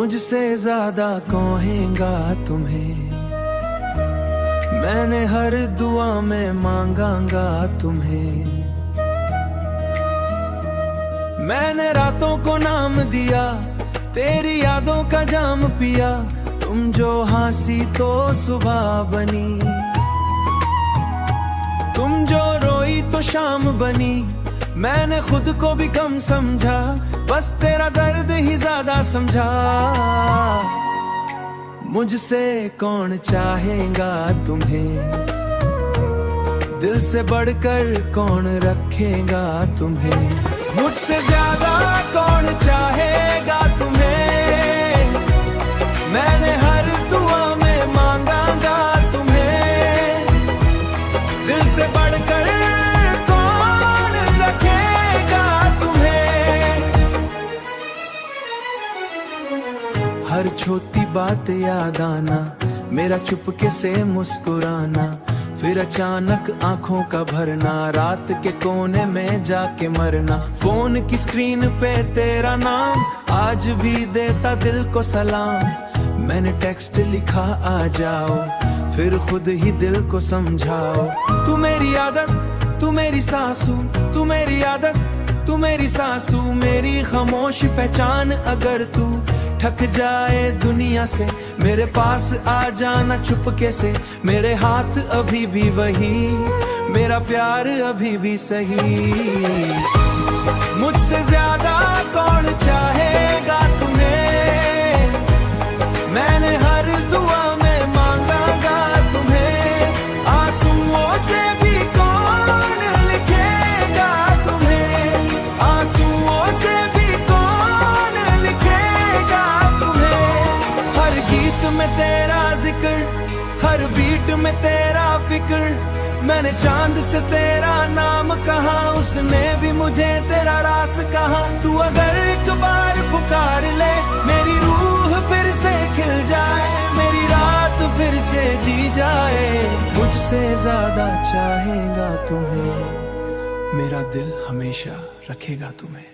मुझसे ज्यादा कहेगा तुम्हें, मैंने हर दुआ में मांगांगा तुम्हें। मैंने रातों को नाम दिया, तेरी यादों का जाम पिया, तुम जो हंसी तो सुबह बनी, तुम जो रोई तो शाम बनी। मैंने खुद को भी कम समझा, बस तेरा दर्द ही ज्यादा समझा। मुझसे कौन चाहेगा तुम्हें, दिल से बढ़कर कौन रखेगा तुम्हें। मुझसे ज्यादा कौन चाहेगा तुम्हें, मैंने हर दुआ में मांगांगा तुम्हें। दिल से बढ़कर कौन रखेगा तुम्हें। हर छोटी बात याद आना, मेरा चुपके से मुस्कुराना, फिर अचानक आंखों का भरना, रात के कोने में जाके मरना। फोन की स्क्रीन पे तेरा नाम आज भी देता दिल को सलाम। मैंने टेक्स्ट लिखा आ जाओ, फिर खुद ही दिल को समझाओ। तू मेरी आदत, तू मेरी सासू, तू मेरी आदत, तू मेरी सासू, मेरी खामोश पहचान। अगर तू थक जाए दुनिया से, मेरे पास आ जाना चुपके से। मेरे हाथ अभी भी वही, मेरा प्यार अभी भी सही। मुझसे ज्यादा कौन चाहेगा तुम्हें, मैंने हर दुआ में मांगांगा तुम्हें। आंसुओं से भी कौन लिखेगा तुम्हें, आंसुओं से भी कौन लिखेगा तुम्हें। हर गीत में तेरा जिक्र, हर बीट में तेरा फिक्र। मैंने चांद से तेरा नाम कहा, उसने भी मुझे तेरा रास कहा। तू अगर एक बार पुकार ले, मेरी रूह फिर से खिल जाए, मेरी रात फिर से जी जाए। मुझसे ज्यादा चाहेगा तुम्हें, मेरा दिल हमेशा रखेगा तुम्हें।